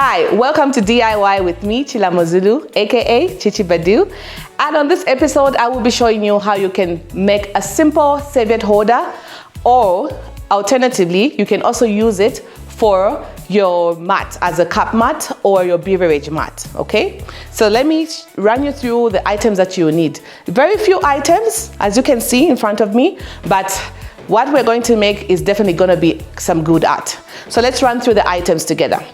Hi, welcome to D.I.Y with me, Chilamozulu, aka Chichi Badu. And on this episode, I will be showing you how you can make a simple serviette holder, or alternatively, you can also use it for your mat as a cup mat or your beverage mat, okay? So let me run you through the items that you need. Very few items, as you can see in front of me, but what we're going to make is definitely gonna be some good art. So let's run through the items together.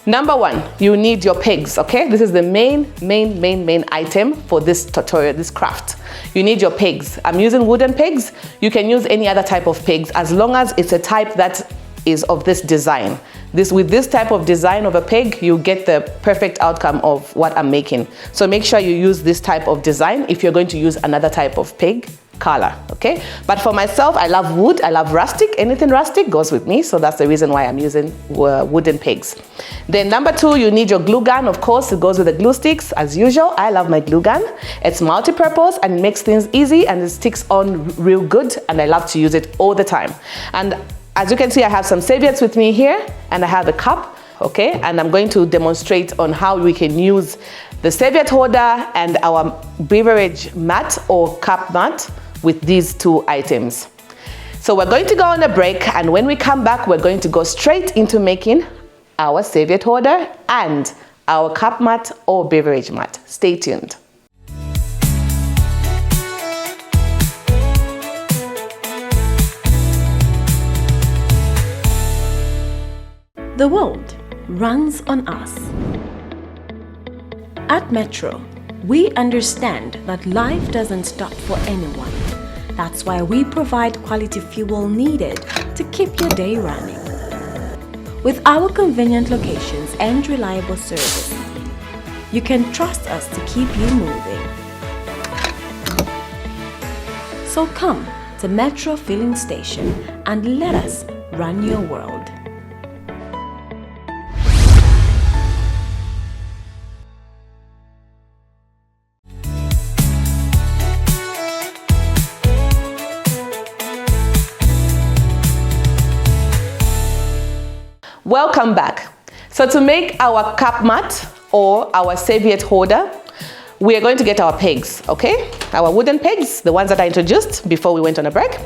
Number one, you need your pegs, okay? This is the main item for this tutorial, this craft. You need your pegs. I'm using wooden pegs. You can use any other type of pegs as long as it's a type that is of this design. With this type of design of a peg, you get the perfect outcome of what I'm making. So make sure you use this type of design if you're going to use another type of peg color, okay? But for myself, I love wood, I love rustic. Anything rustic goes with me, so that's the reason why I'm using wooden pegs. Then number two, you need your glue gun. Of course, it goes with the glue sticks. As usual, I love my glue gun. It's multi-purpose and it makes things easy and it sticks on real good, and I love to use it all the time. And as you can see, I have some serviettes with me here and I have a cup, okay? And I'm going to demonstrate on how we can use the serviette holder and our beverage mat or cup mat with these two items. So we're going to go on a break, and when we come back, we're going to go straight into making our serviette holder and our cup mat or beverage mat. Stay tuned. The world runs on us. At Metro, we understand that life doesn't stop for anyone. That's why we provide quality fuel needed to keep your day running. With our convenient locations and reliable service, you can trust us to keep you moving. So come to Metro Filling Station and let us run your world. Welcome back. So to make our cup mat or our serviette holder, we are going to get our pegs, okay? Our wooden pegs, the ones that I introduced before we went on a break.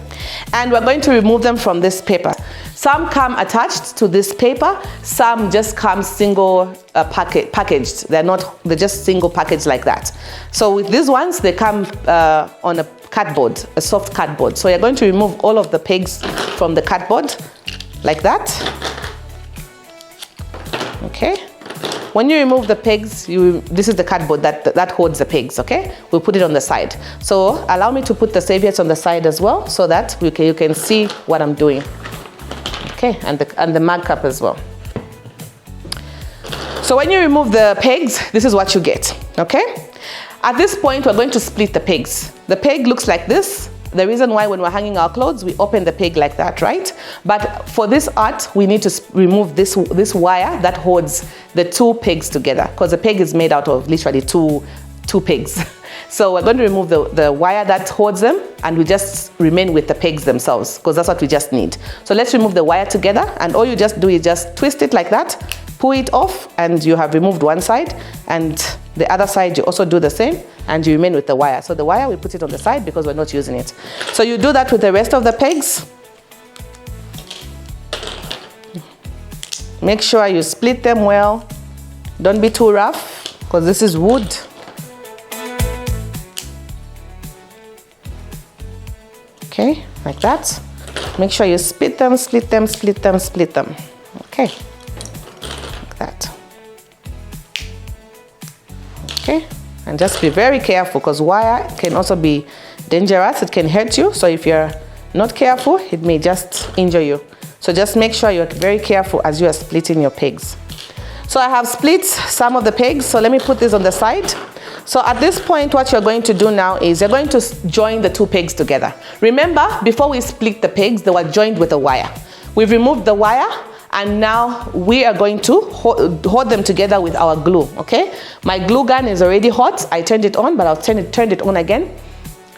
And we're going to remove them from this paper. Some come attached to this paper, some just come single packaged. They're just single packaged like that. So with these ones, they come on a cardboard, a soft cardboard. So you're going to remove all of the pegs from the cardboard like that. Okay, when you remove the pegs, this is the cardboard that holds the pegs, okay? We'll put it on the side. So allow me to put the serviettes on the side as well so that you can see what I'm doing. Okay, and the mug cup as well. So when you remove the pegs, this is what you get, okay? At this point, we're going to split the pegs. The peg looks like this. The reason why when we're hanging our clothes, we open the peg like that, right? But for this art, we need to remove this wire that holds the two pegs together, because the peg is made out of literally two pegs. So we're going to remove the wire that holds them, and we just remain with the pegs themselves, because that's what we just need. So let's remove the wire together, and all you just do is just twist it like that, pull it off, and you have removed one side, and the other side you also do the same, and you remain with the wire. So the wire, we put it on the side because we're not using it. So you do that with the rest of the pegs. Make sure you split them well. Don't be too rough, because this is wood. Okay, like that. Make sure you split them, split them, split them, split them. Okay, like that. Okay, and just be very careful, because wire can also be dangerous. It can hurt you. So if you're not careful, it may just injure you. So just make sure you're very careful as you are splitting your pegs. So I have split some of the pegs. So let me put this on the side. So at this point, what you're going to do now is you're going to join the two pegs together. Remember, before we split the pegs, they were joined with a wire. We've removed the wire, and now we are going to hold them together with our glue, okay? My glue gun is already hot. I turned it on, but I'll turn it on again.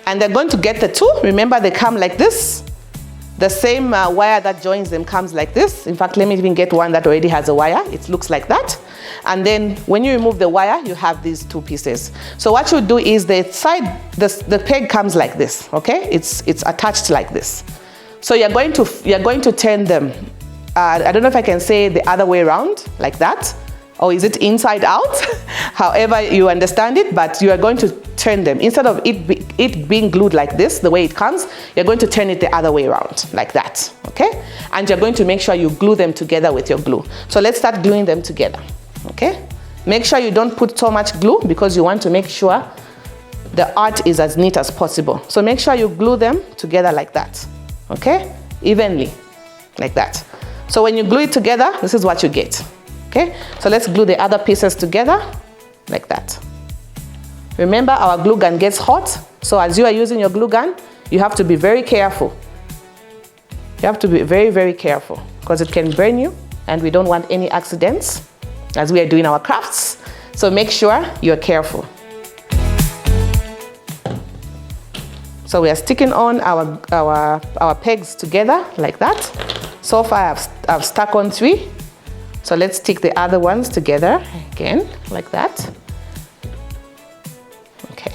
And they're going to get the two. Remember, they come like this. The same wire that joins them comes like this. In fact, let me even get one that already has a wire. It looks like that. And then when you remove the wire, you have these two pieces. So what you do is the peg comes like this, okay? It's attached like this. So you're going to turn them. I don't know if I can say the other way around, like that. Or is it inside out? However you understand it, but you are going to turn them. Instead of it being glued like this, the way it comes, you're going to turn it the other way around, like that, okay? And you're going to make sure you glue them together with your glue. So let's start gluing them together, okay? Make sure you don't put so much glue because you want to make sure the art is as neat as possible. So make sure you glue them together like that, okay? Evenly, like that. So when you glue it together, this is what you get. Okay, so let's glue the other pieces together like that. Remember, our glue gun gets hot, so as you are using your glue gun, you have to be very careful. You have to be very, very careful because it can burn you, and we don't want any accidents as we are doing our crafts. So make sure you're careful. So we are sticking on our pegs together like that. So far I've stuck on 3. So let's stick the other ones together again, like that. Okay.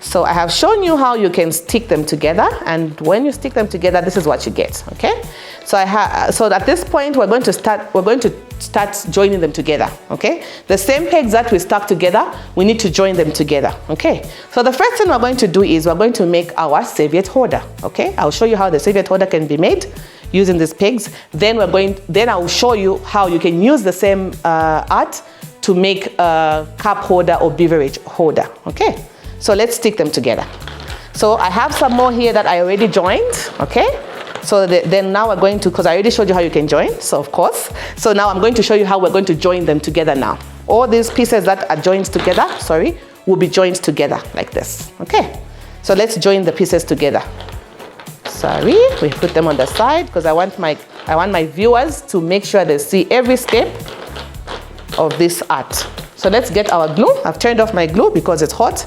So I have shown you how you can stick them together, and when you stick them together, this is what you get, okay? So at this point, we're going to start joining them together, okay? The same pegs that we stuck together, we need to join them together, okay? So the first thing we're going to do is we're going to make our serviette holder, okay? I'll show you how the serviette holder can be made using these pegs. Then I'll show you how you can use the same art to make a cup holder or beverage holder, okay? So let's stick them together. So I have some more here that I already joined, okay? So then now we're going to, because I already showed you how you can join, so of course. So now I'm going to show you how we're going to join them together now. All these pieces that are joined together, will be joined together like this, okay? So let's join the pieces together. We put them on the side because I want my viewers to make sure they see every step of this art. So let's get our glue. I've turned off my glue because it's hot.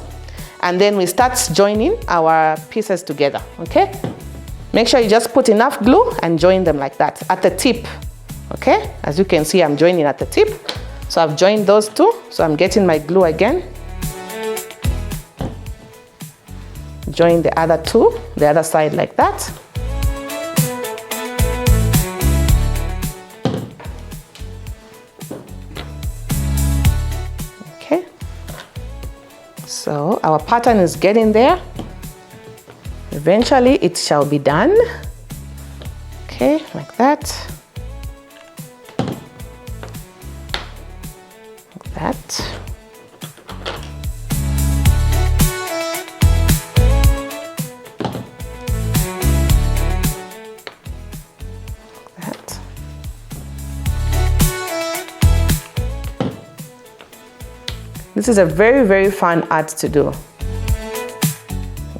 And then we start joining our pieces together, okay? Make sure you just put enough glue and join them like that at the tip, okay? As you can see, I'm joining at the tip. So I've joined those two. So I'm getting my glue again. Join the other two, the other side like that. Okay. So our pattern is getting there. Eventually it shall be done. Okay, like that. Like that. This is a very, very fun art to do.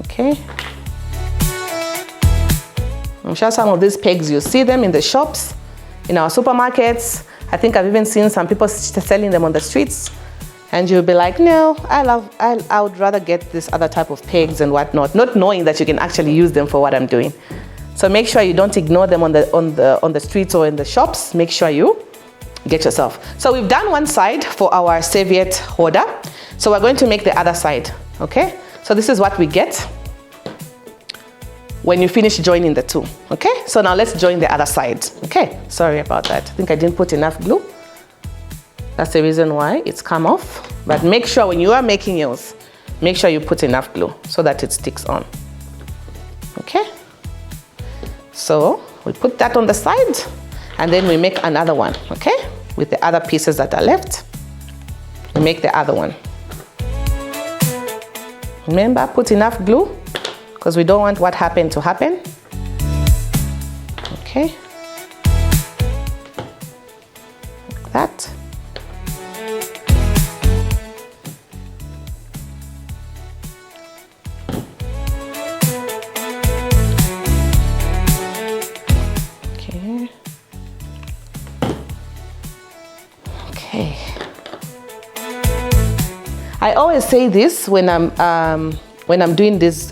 Okay. I'm sure some of these pegs, you see them in the shops, in our supermarkets. I think I've even seen some people selling them on the streets. And you'll be like, no, I would rather get this other type of pegs and whatnot, not knowing that you can actually use them for what I'm doing. So make sure you don't ignore them on the streets or in the shops. Make sure you get yourself. So we've done one side for our serviette holder. So we're going to make the other side, okay? So this is what we get when you finish joining the two, okay? So now let's join the other side, okay? Sorry about that. I think I didn't put enough glue. That's the reason why it's come off. But make sure when you are making yours, make sure you put enough glue so that it sticks on, okay? So we put that on the side, and then we make another one, okay? With the other pieces that are left, we make the other one. Remember, put enough glue because we don't want what happened to happen. Okay. Like that. Okay. I always say this when I'm doing these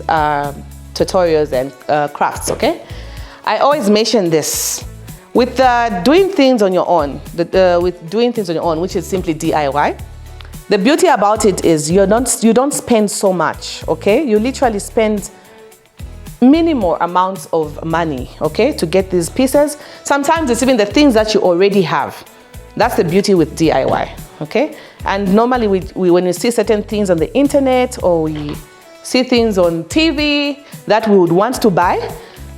tutorials and crafts, okay? I always mention this. With doing things on your own, which is simply DIY, the beauty about it is you don't spend so much, okay? You literally spend minimal amounts of money, okay, to get these pieces. Sometimes it's even the things that you already have. That's the beauty with DIY, okay? And normally when we see certain things on the internet or we see things on TV that we would want to buy,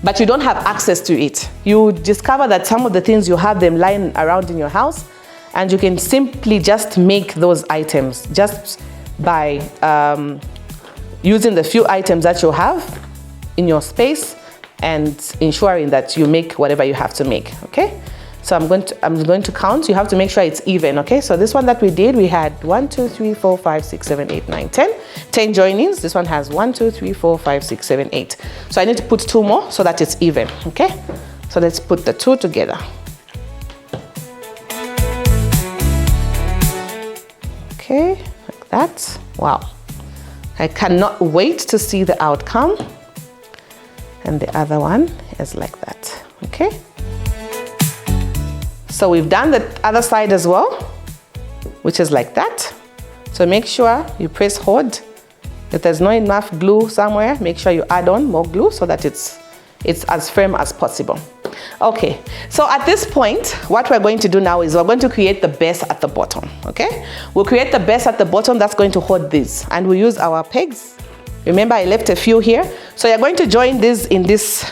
but you don't have access to it, you discover that some of the things you have them lying around in your house, and you can simply just make those items just by using the few items that you have in your space and ensuring that you make whatever you have to make, okay? So I'm going to count. You have to make sure it's even, okay? So this one that we did, we had 1, 2, 3, 4, 5, 6, 7, 8, 9, 10. 10 joinings. This one has 1, 2, 3, 4, 5, 6, 7, 8. So I need to put 2 more so that it's even, okay? So let's put the 2 together. Okay, like that. Wow. I cannot wait to see the outcome. And the other one is like that, okay? So we've done the other side as well, which is like that. So make sure you press hold. If there's not enough glue somewhere, make sure you add on more glue so that it's as firm as possible. Okay, so at this point, what we're going to do now is we're going to create the base at the bottom, okay? We'll create the base at the bottom that's going to hold this, and we'll use our pegs. Remember, I left a few here. So you're going to join this in this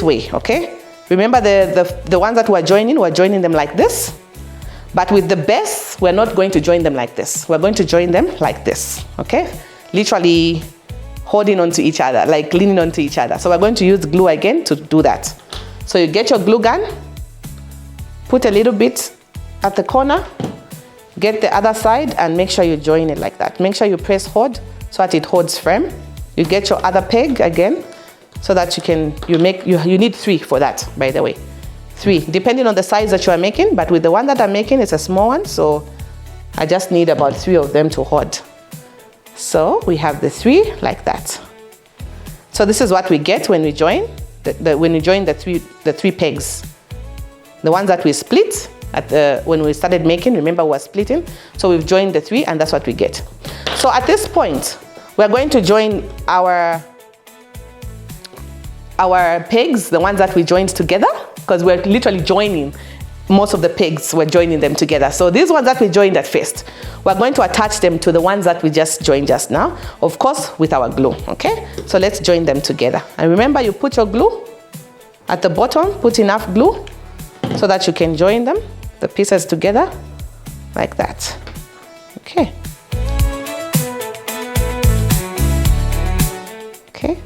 way, okay? Remember the ones that we're joining them like this. But with the base, we're not going to join them like this. We're going to join them like this, okay? Literally holding onto each other, like leaning onto each other. So we're going to use glue again to do that. So you get your glue gun, put a little bit at the corner, get the other side, and make sure you join it like that. Make sure you press hold so that it holds firm. You get your other peg again, so that you need 3 for that, by the way. 3, depending on the size that you are making, but with the one that I'm making, it's a small one, so I just need about 3 of them to hold. So we have the 3 like that. So this is what we get when we join the 3 pegs. The ones that we split when we started making, remember we were splitting, so we've joined the 3 and that's what we get. So at this point, we're going to join our pegs, the ones that we joined together, because we're literally joining most of the pegs, we're joining them together. So these ones that we joined at first, we're going to attach them to the ones that we just joined just now, of course, with our glue, okay? So let's join them together. And remember, you put your glue at the bottom, put enough glue so that you can join them, the pieces together, like that, okay? Okay.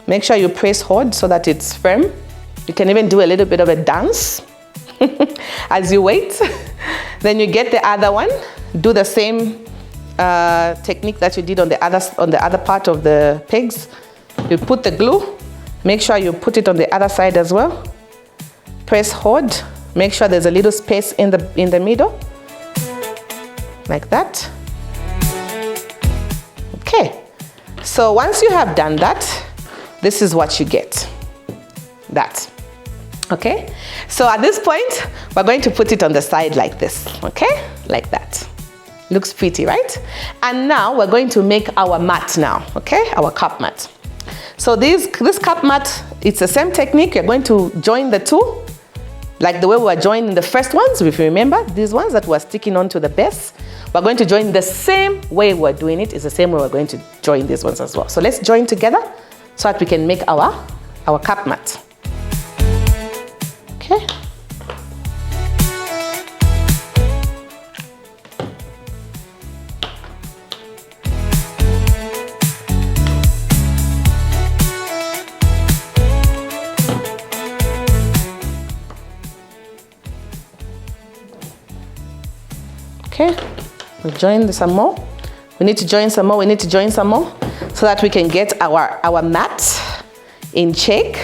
Make sure you press hold so that it's firm. You can even do a little bit of a dance as you wait. Then you get the other one. Do the same technique that you did on the other part of the pegs. You put the glue. Make sure you put it on the other side as well. Press hold. Make sure there's a little space in the middle, like that. Okay. So once you have done that, this is what you get. That. Okay? So at this point, we're going to put it on the side like this. Okay? Like that. Looks pretty, right? And now we're going to make our mat now. Okay? Our cup mat. So this cup mat, it's the same technique. You're going to join the 2, like the way we were joining the first ones. If you remember, these ones that were sticking onto the base, we're going to join the same way we're doing it. It's the same way we're going to join these ones as well. So let's join together so that we can make our cup mat. Okay. Okay, we've joined some more. We need to join some more, so that we can get our mat in check.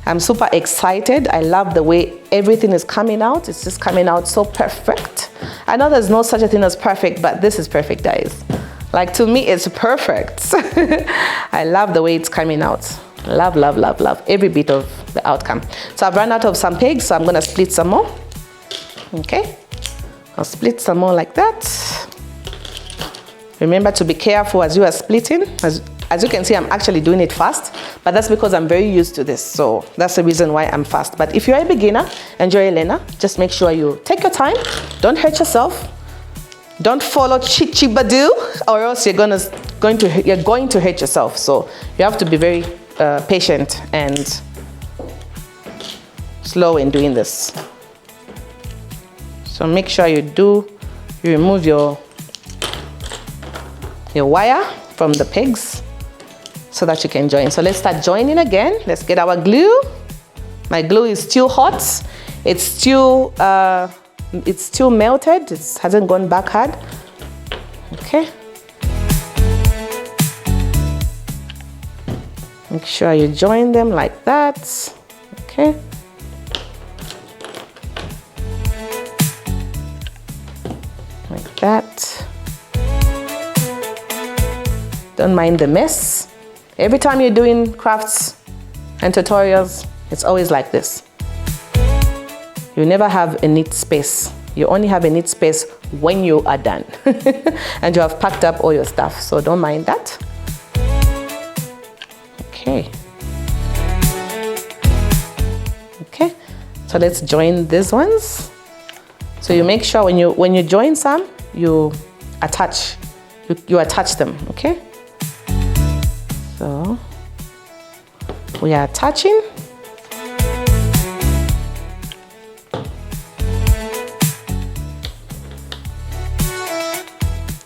I'm super excited. I love the way everything is coming out. It's just coming out so perfect. I know there's no such a thing as perfect, but this is perfect, guys. Like, to me, it's perfect. I love the way it's coming out. Love, love, love, love every bit of the outcome. So I've run out of some pigs, so I'm gonna split some more. Okay, I'll split some more like that. Remember to be careful as you are splitting. As you can see, I'm actually doing it fast, but that's because I'm very used to this. So that's the reason why I'm fast. But if you're a beginner and you're a learner, just make sure you take your time. Don't hurt yourself. Don't follow Chichi Badu, or else you're going to hurt yourself. So you have to be very patient and slow in doing this. So make sure you remove your wire from the pegs so that you can join. So let's start joining again. Let's get our glue. My glue is still hot. It's still melted. It hasn't gone back hard. Okay. Make sure you join them like that. Okay. Like that. Don't mind the mess. Every time you're doing crafts and tutorials, it's always like this. You never have a neat space. You only have a neat space when you are done and you have packed up all your stuff. So don't mind that. Okay. Okay. So let's join these ones. So you make sure when you join some, you attach them. Okay. So we are attaching.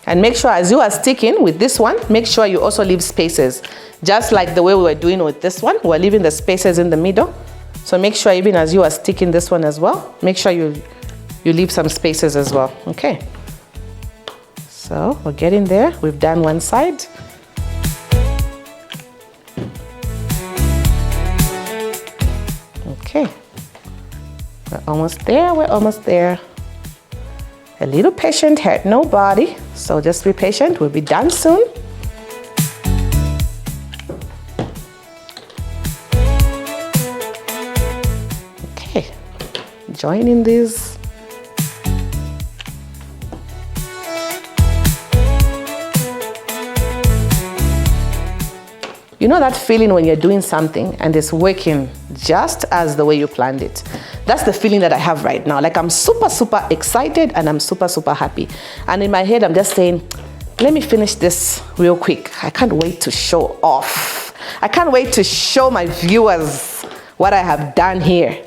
And make sure as you are sticking with this one, make sure you also leave spaces. Just like the way we were doing with this one, we're leaving the spaces in the middle. So make sure even as you are sticking this one as well, make sure you leave some spaces as well. Okay. So we're getting there. We've done one side. Okay. We're almost there. We're almost there. A little patient hurt nobody, so just be patient. We'll be done soon. Okay, joining these. You know that feeling when you're doing something and it's working just as the way you planned it? That's the feeling that I have right now. Like I'm super, super excited and I'm super, super happy. And in my head, I'm just saying, let me finish this real quick. I can't wait to show off. I can't wait to show my viewers what I have done here.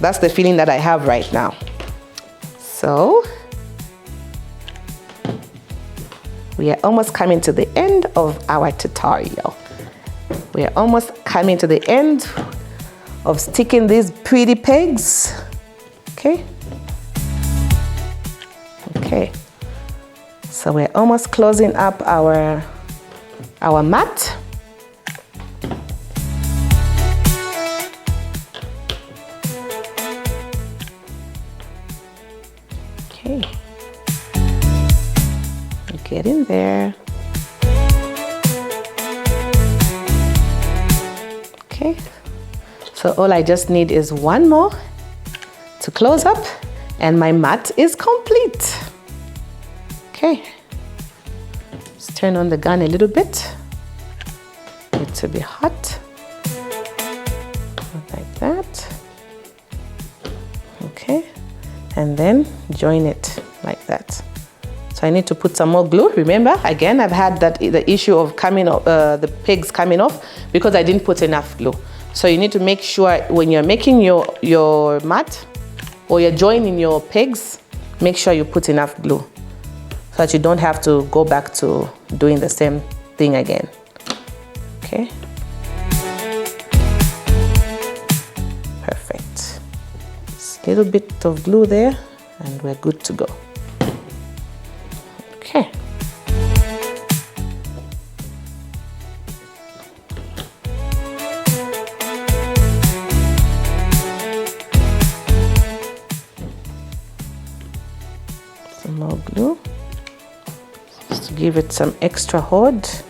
That's the feeling that I have right now. So we are almost coming to the end of our tutorial. We are almost coming to the end of sticking these pretty pegs. Okay. Okay. So we're almost closing up our mat. Okay. Get in there. Okay. So all I just need is one more to close up and my mat is complete. Okay. Let's turn on the gun a little bit. Need to be hot. Like that. Okay. And then join it like that. So I need to put some more glue. Remember, again, I've had the issue of the pegs coming off because I didn't put enough glue. So you need to make sure when you're making your mat or you're joining your pegs, make sure you put enough glue so that you don't have to go back to doing the same thing again. Okay. Perfect. Just a little bit of glue there and we're good to go. Okay. Some more glue just to give it some extra hold.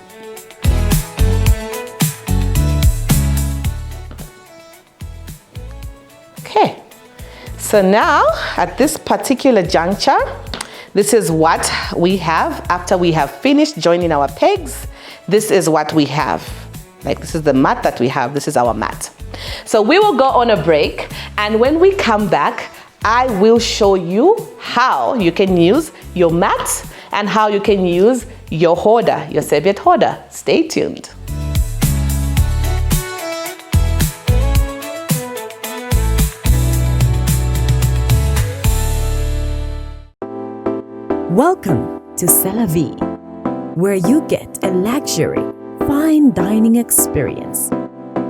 So now, at this particular juncture, this is what we have after we have finished joining our pegs. This is what we have. Like, this is the mat that we have. This is our mat. So we will go on a break, and when we come back, I will show you how you can use your mat and how you can use your holder, your serviette holder. Stay tuned. Welcome to C'est La Vie, where you get a luxury, fine dining experience.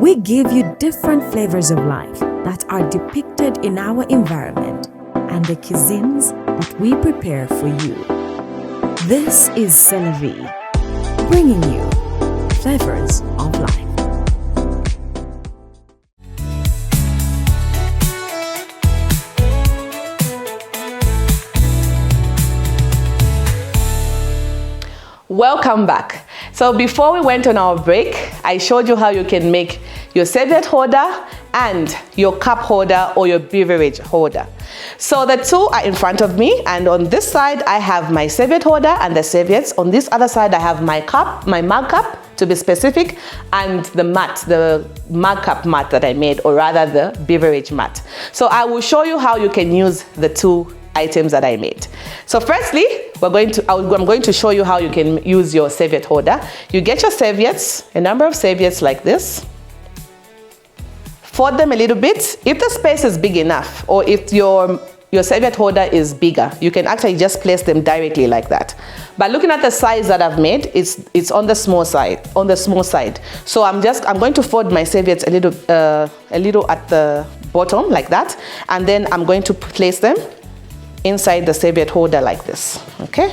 We give you different flavors of life that are depicted in our environment and the cuisines that we prepare for you. This is C'est La Vie, bringing you flavors of life. Welcome back. So before we went on our break, I showed you how you can make your serviette holder and your cup holder or your beverage holder. So the two are in front of me, and on this side I have my serviette holder and the serviettes. On this other side I have my cup, my mug cup to be specific, and the mat, the mug cup mat that I made, or rather the beverage mat. So I will show you how you can use the two items that I made. So firstly, I'm going to show you how you can use your serviette holder. You get your serviettes, a number of serviettes like this. Fold them a little bit. If the space is big enough, or if your serviette holder is bigger, you can actually just place them directly like that. But looking at the size that I've made, it's on the small side. So I'm going to fold my serviettes a little at the bottom like that, and then I'm going to place them inside the serviette holder like this, okay?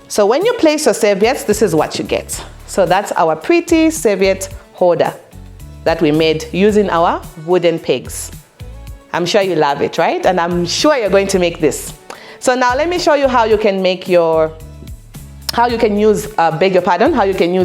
So when you place your serviettes, this is what you get. So that's our pretty serviette holder that we made using our wooden pegs. I'm sure you love it, right? And I'm sure you're going to make this. So now let me show you how you can use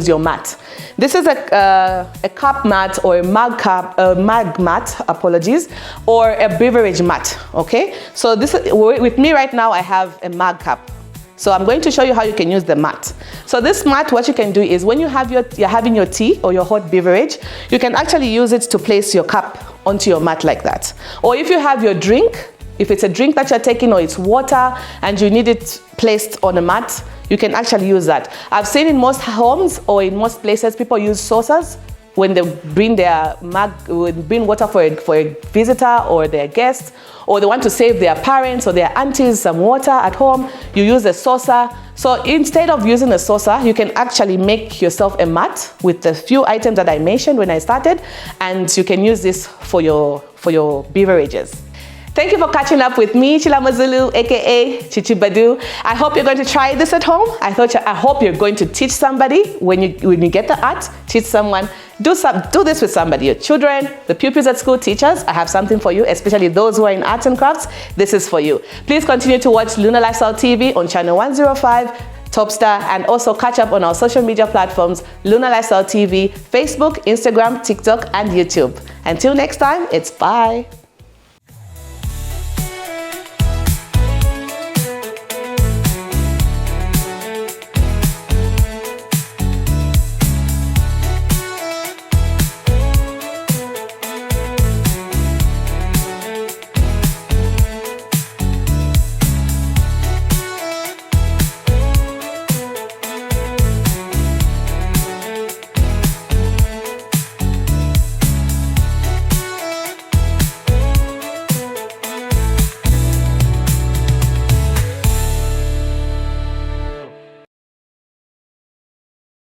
your mat. This is a cup mat or a mug mat, apologies, or a beverage mat, okay? So this is, with me right now, I have a mug cup. So I'm going to show you how you can use the mat. So this mat, what you can do is when you're having your tea or your hot beverage, you can actually use it to place your cup onto your mat like that. Or if you have your drink, if it's a drink that you're taking or it's water and you need it placed on a mat, you can actually use that. I've seen in most homes or in most places, people use saucers when they bring their bring water for a visitor or their guest, or they want to save their parents or their aunties some water at home, you use a saucer. So instead of using a saucer, you can actually make yourself a mat with the few items that I mentioned when I started, and you can use this for your beverages. Thank you for catching up with me, Chilamazulu, aka Chichi Badu. I hope you're going to try this at home. I hope you're going to teach somebody when you get the art. Teach someone. Do this with somebody. Your children, the pupils at school, teachers. I have something for you, especially those who are in arts and crafts. This is for you. Please continue to watch Lunar Lifestyle TV on channel 105. Topstar, and also catch up on our social media platforms, Lunar Lifestyle TV, Facebook, Instagram, TikTok, and YouTube. Until next time, it's bye.